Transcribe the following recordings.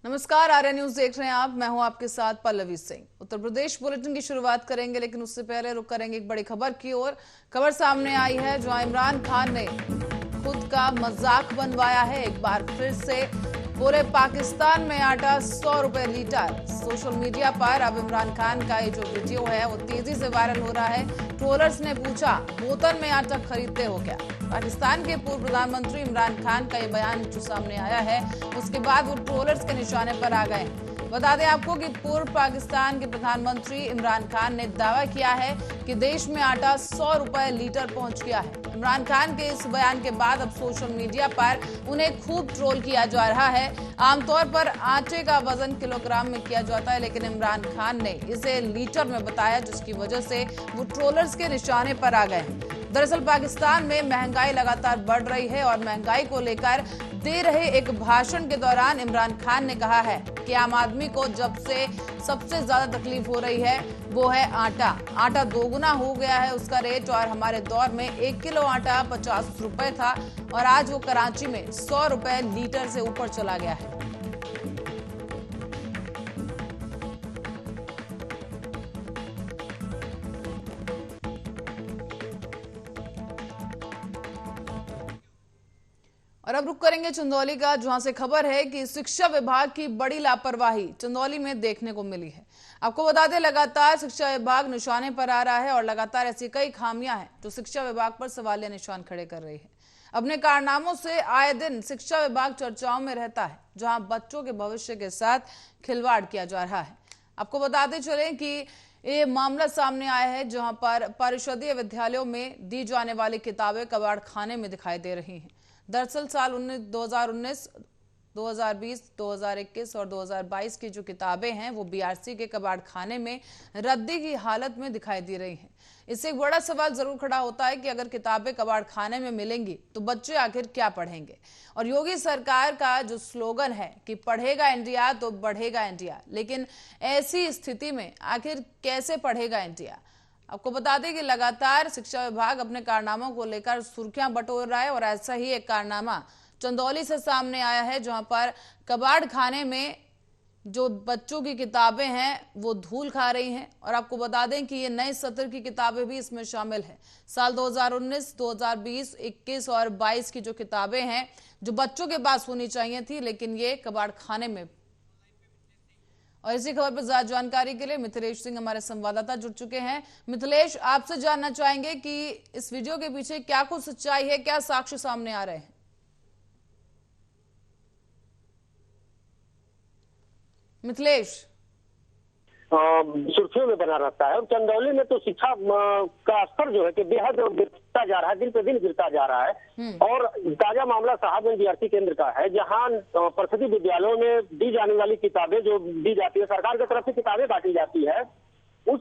नमस्कार, आर्या न्यूज देख रहे हैं आप। मैं हूं आपके साथ पल्लवी सिंह। उत्तर प्रदेश बुलेटिन की शुरुआत करेंगे, लेकिन उससे पहले रुक करेंगे एक बड़ी खबर की ओर। खबर सामने आई है जहां इमरान खान ने खुद का मजाक बनवाया है। एक बार फिर से पूरे पाकिस्तान में आटा 100 रुपए लीटर। सोशल मीडिया पर अब इमरान खान का ये जो वीडियो है वो तेजी से वायरल हो रहा है। ट्रोलर्स ने पूछा, बोतल में आटा खरीदते हो क्या? पाकिस्तान के पूर्व प्रधानमंत्री इमरान खान का ये बयान जो सामने आया है, उसके बाद वो ट्रोलर्स के निशाने पर आ गए। बता दें आपको कि पूर्व पाकिस्तान के प्रधानमंत्री इमरान खान ने दावा किया है कि देश में आटा 100 रुपए लीटर पहुंच गया है। इमरान खान के इस बयान के बाद अब सोशल मीडिया पर उन्हें खूब ट्रोल किया जा रहा है। आमतौर पर आटे का वजन किलोग्राम में किया जाता है, लेकिन इमरान खान ने इसे लीटर में बताया, जिसकी वजह से वो ट्रोलर्स के निशाने पर आ गए हैं। दरअसल पाकिस्तान में महंगाई लगातार बढ़ रही है और महंगाई को लेकर दे रहे एक भाषण के दौरान इमरान खान ने कहा है कि आम आदमी को जब से सबसे ज्यादा तकलीफ हो रही है वो है आटा। आटा दोगुना हो गया है उसका रेट, और हमारे दौर में 1 किलो आटा 50 रुपए था और आज वो कराची में 100 रुपए लीटर से ऊपर चला गया है। और अब रुक करेंगे चंदौली का, जहां से खबर है कि शिक्षा विभाग की बड़ी लापरवाही चंदौली में देखने को मिली है। आपको बता दें, लगातार शिक्षा विभाग निशाने पर आ रहा है और लगातार ऐसी कई खामियां हैं जो शिक्षा विभाग पर सवालिया निशान खड़े कर रही है। अपने कारनामों से आए दिन शिक्षा विभाग चर्चाओं में रहता है, जहां बच्चों के भविष्य के साथ खिलवाड़ किया जा रहा है। आपको बताते चलें कि ये मामला सामने आया है जहां पर परिषदीय विद्यालयों में दी जाने वाली किताबें कबाड़ खाने में दिखाई दे रही हैं। दरअसल साल 2019, 2020, 2021 और 2022 की जो किताबें हैं वो बीआरसी के कबाड़ खाने में रद्दी की हालत में दिखाई दे रही हैं। इससे एक बड़ा सवाल जरूर खड़ा होता है कि अगर किताबें कबाड़ खाने में मिलेंगी तो बच्चे आखिर क्या पढ़ेंगे। और योगी सरकार का जो स्लोगन है कि पढ़ेगा इंडिया तो बढ़ेगा इंडिया, लेकिन ऐसी स्थिति में आखिर कैसे पढ़ेगा इंडिया? आपको बता दें कि लगातार शिक्षा विभाग अपने कारनामों को लेकर सुर्खियां बटोर रहा है और ऐसा ही एक कारनामा चंदौली से सामने आया है, जहां पर कबाड़ खाने में जो बच्चों की किताबें हैं वो धूल खा रही हैं। और आपको बता दें कि ये नए सत्र की किताबें भी इसमें शामिल हैं। साल 2019, 2020, 21 और 22 की जो किताबें हैं जो बच्चों के पास होनी चाहिए थी, लेकिन ये कबाड़ खाने में। और इसी खबर पर ज्यादा जानकारी के लिए मिथिलेश सिंह हमारे संवाददाता जुड़ चुके हैं। मिथिलेश, आपसे जानना चाहेंगे कि इस वीडियो के पीछे क्या कुछ सच्चाई है, क्या साक्ष्य सामने आ रहे हैं? मिथिलेश। सुर्खियों में बना रहता है और चंदौली में तो शिक्षा का स्तर जो है कि बेहद गिरता जा रहा है, दिन पे दिन गिरता जा रहा है। और ताजा मामला साहबगंज बीआरसी केंद्र का है, जहां परिषदीय विद्यालयों में दी जाने वाली किताबें जो दी जाती है, सरकार की तरफ से किताबें बांटी जाती है, उस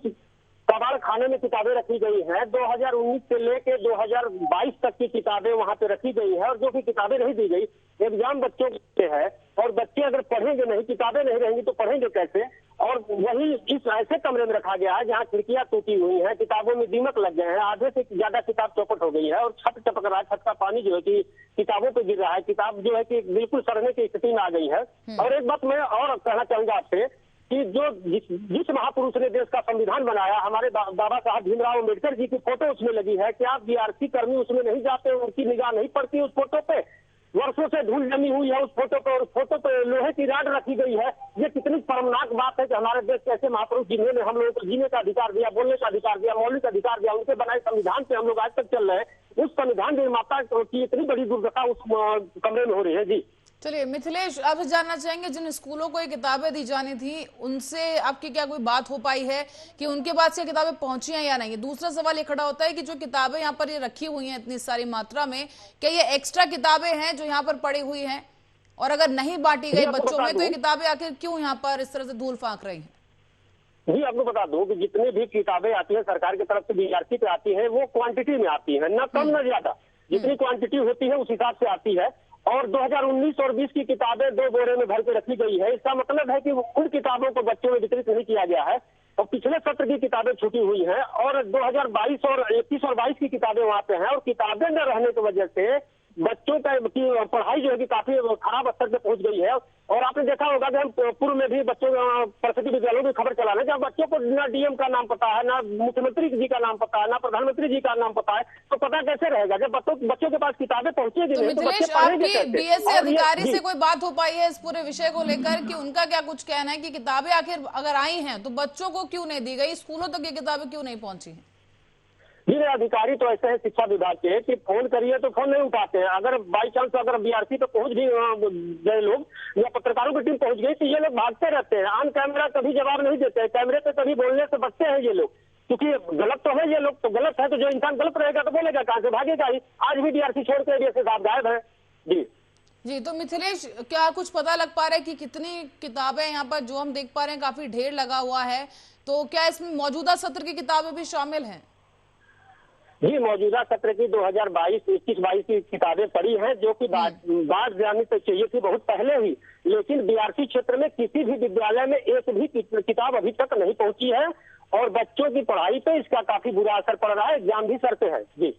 कबाड़ खाने में किताबें रखी गई हैं। 2019 से लेके 2022 तक की किताबें वहां पे रखी गई है और जो भी किताबें नहीं दी गई, एग्जाम बच्चों के है और बच्चे अगर पढ़ेंगे नहीं, किताबें नहीं रहेंगी तो पढ़ेंगे कैसे? और वही इस ऐसे कमरे में रखा गया है जहाँ खिड़कियां टूटी हुई हैं, किताबों में दीमक लग गए हैं, आधे से ज्यादा किताब चौपट हो गई है और छत टपक रहा है, छत का पानी जो है कि किताबों पे गिर रहा है, किताब जो है कि बिल्कुल सड़ने की स्थिति में आ गई है। और एक बात मैं और कहना चाहूंगा आपसे कि जिस महापुरुष ने देश का संविधान बनाया, हमारे बाबा साहब भीमराव अम्बेडकर जी की फोटो उसमें लगी है। क्या बीआरसी कर्मी उसमें नहीं जाते, उनकी निगाह नहीं पड़ती उस फोटो पे? वर्षों से धूल जमी हुई है उस फोटो पर, उस फोटो पे लोहे की राड रखी गई है। ये कितनी शर्मनाक बात है कि हमारे देश के ऐसे महापुरुष जिन्होंने हम लोगों को जीने का अधिकार दिया, बोलने का अधिकार दिया, मौलिक अधिकार दिया, उनके बनाए संविधान से हम लोग आज तक चल रहे हैं। उस संविधान निर्माता की इतनी बड़ी दुर्दशा उस कमरे में हो रही है। जी चलिए मिथिलेश, आप जानना चाहेंगे जिन स्कूलों को ये किताबें दी जानी थी उनसे आपकी क्या कोई बात हो पाई है कि उनके पास ये किताबें पहुंची हैं या नहीं? दूसरा सवाल ये खड़ा होता है कि जो किताबें यहाँ पर ये रखी हुई हैं इतनी सारी मात्रा में, क्या ये एक्स्ट्रा किताबें हैं जो यहाँ पर पड़ी हुई हैं? और अगर नहीं बांटी गई बच्चों में तो ये किताबें आखिर क्यों यहाँ पर इस तरह से धूल फांक रही हैं? जी, आपको बता दूं कि जितनी भी किताबें आती है सरकार की तरफ से बीआरसी पे आती है, वो क्वांटिटी में आती है, न कम न ज्यादा। जितनी क्वांटिटी होती है उस हिसाब से आती है। और 2019 और 20 की किताबें 2 बोरे में भर के रखी गई है। इसका मतलब है कि उन किताबों को बच्चों में वितरित नहीं किया गया है और पिछले सत्र की किताबें छूटी हुई हैं और 2022 और 21 और 22 की किताबें वहां पे हैं और किताबें न रहने की वजह से बच्चों की पढ़ाई जो है कि काफी खराब स्तर पे पहुंच गई है। और आपने देखा होगा कि हम पूर्व में भी बच्चों सरस्वती विद्यालयों की खबर चला रहे हैं, जब बच्चों को ना डीएम का नाम पता है, ना मुख्यमंत्री जी का नाम पता है, ना प्रधानमंत्री जी का नाम पता है, तो पता कैसे रहेगा? जब बच्चों के पास किताबें पहुंचेगी तो नहीं तो बच्चे मिथिलेश, पढ़ेंगे आपकी कैसे? बीएसए और ये अधिकारी जी, से कोई बात हो पाई है इस पूरे विषय को लेकर कि उनका क्या कुछ कहना है कि किताबें आखिर अगर आई हैं तो बच्चों को क्यों नहीं दी गई, स्कूलों तक ये किताबें क्यों नहीं पहुंची हैं? जी अधिकारी तो ऐसे हैं शिक्षा विभाग के कि फोन करिए तो फोन नहीं उठाते हैं। अगर बाई चांस अगर बीआरसी पे पहुंच भी गए लोग या पत्रकारों की टीम पहुंच गई तो ये लोग भागते रहते हैं, ऑन कैमरा कभी जवाब नहीं देते हैं, कैमरे पे कभी बोलने से बचते हैं ये लोग, क्योंकि गलत तो है, ये लोग तो गलत है, तो जो इंसान गलत रहेगा तो बोलेगा कहां से, भागेगा ही। आज भी डीआरसी छोड़ के एरिया से साहब गायब है। जी जी, तो मिथिलेश, क्या कुछ पता लग पा रहा है कि कितनी किताबें यहाँ पर जो हम देख पा रहे हैं काफी ढेर लगा हुआ है, तो क्या इसमें मौजूदा सत्र की किताबें भी शामिल हैं? जी मौजूदा सत्र की 2022-21-22 की किताबें पड़ी हैं, जो कि बाढ़ जाने से चाहिए थी बहुत पहले ही, लेकिन बीआरसी क्षेत्र में किसी भी विद्यालय में एक भी किताब अभी तक नहीं पहुंची है और बच्चों की पढ़ाई पे इसका काफी बुरा असर पड़ रहा है, एग्जाम भी सर पे है। जी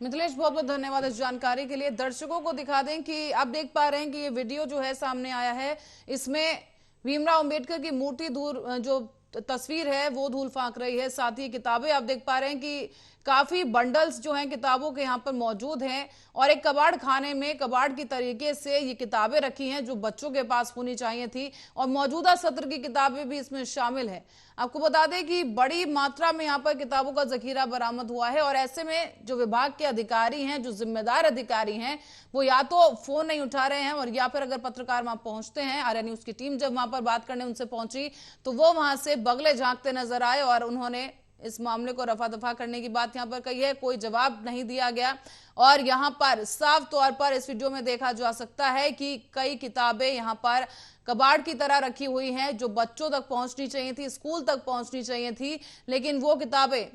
मिथिलेश, बहुत बहुत धन्यवाद इस जानकारी के लिए। दर्शकों को दिखा दें कि आप देख पा रहे हैं कि ये वीडियो जो है सामने आया है, इसमें भीमराव अंबेडकर की मूर्ति जो तस्वीर है वो धूल फांक रही है। साथ ही किताबें आप देख पा रहे हैं कि काफी बंडल्स जो हैं किताबों के यहाँ पर मौजूद हैं और एक कबाड़ खाने में कबाड़ की तरीके से ये किताबें रखी हैं जो बच्चों के पास होनी चाहिए थी, और मौजूदा सत्र की किताबें भी इसमें शामिल हैं। आपको बता दें कि बड़ी मात्रा में यहाँ पर किताबों का जखीरा बरामद हुआ है और ऐसे में जो विभाग के अधिकारी हैं, जो जिम्मेदार अधिकारी हैं, वो या तो फोन नहीं उठा रहे हैं और या फिर अगर पत्रकार वहां पहुंचते हैं, आर्या न्यूज की टीम जब वहां पर बात करने उनसे पहुंची तो वो वहां से बगले झांकते नजर आए और उन्होंने इस मामले को रफा दफा करने की बात यहां पर कही है। कोई जवाब नहीं दिया गया और यहां पर साफ तौर पर इस वीडियो में देखा जा सकता है कि कई किताबें यहां पर कबाड़ की तरह रखी हुई हैं जो बच्चों तक पहुंचनी चाहिए थी, स्कूल तक पहुंचनी चाहिए थी, लेकिन वो किताबें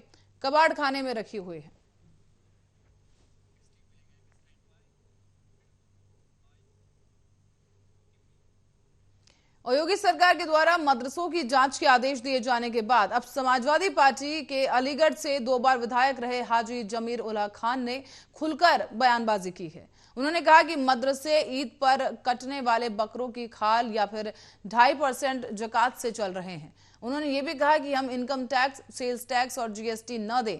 कबाड़ खाने में रखी हुई है। और योगी सरकार के द्वारा मदरसों की जांच के आदेश दिए जाने के बाद अब समाजवादी पार्टी के अलीगढ़ से 2 बार विधायक रहे हाजी जमीर उल्लाह खान ने खुलकर बयानबाजी की है। उन्होंने कहा कि मदरसे ईद पर कटने वाले बकरों की खाल या फिर 2.5% जकात से चल रहे हैं। उन्होंने ये भी कहा कि हम इनकम टैक्स, सेल्स टैक्स और जीएसटी न दें,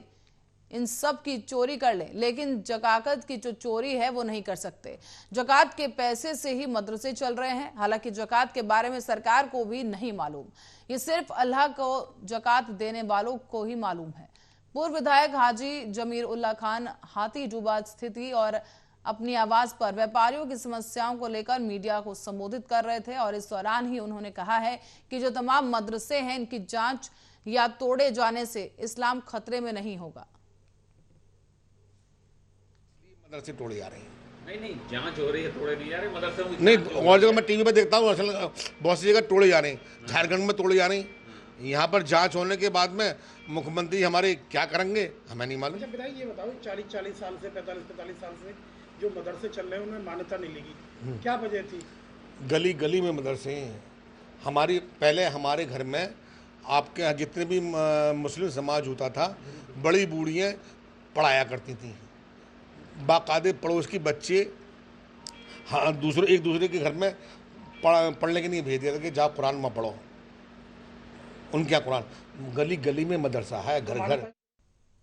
इन सब की चोरी कर लें, लेकिन जकात की जो चोरी है वो नहीं कर सकते। जकात के पैसे से ही मदरसे चल रहे हैं। हालांकि जकात के बारे में सरकार को भी नहीं मालूम, ये सिर्फ अल्लाह को जकात देने वालों को ही मालूम है। पूर्व विधायक हाजी जमीर उल्लाह खान हाथी डूबा स्थिति और अपनी आवाज पर व्यापारियों की समस्याओं को लेकर मीडिया को संबोधित कर रहे थे और इस दौरान ही उन्होंने कहा है कि जो तमाम मदरसे हैं इनकी जांच या तोड़े जाने से इस्लाम खतरे में नहीं होगा। मदरसे तोड़े जा रहे हैं। नहीं जांच हो रही है, तोड़े नहीं जा रहे मदरसे में। नहीं, और जगह मैं टीवी पे देखता हूँ, असल बहुत सी जगह तोड़े जा रहे हैं, झारखंड में तोड़े जा रहे हैं। यहाँ पर जांच होने के बाद में मुख्यमंत्री हमारे क्या करेंगे हमें नहीं मालूम। अच्छा बताइए, ये बताओ 40 साल से 45 साल से जो मदरसे चल रहे हैं उनमें मान्यता नहीं लगी, क्या वजह थी? गली गली में मदरसे हैं। पहले हमारे घर में आपके यहाँ जितने भी मुस्लिम समाज होता था, बड़ी बूढ़ियाँ पढ़ाया करती थी, बाकायदे पड़ोस की बच्चे एक दूसरे के घर में पढ़ने के लिए भेज दिया था कि जाओ कुरान में पढ़ो। उनके यहाँ कुरान, गली गली में मदरसा है, घर घर।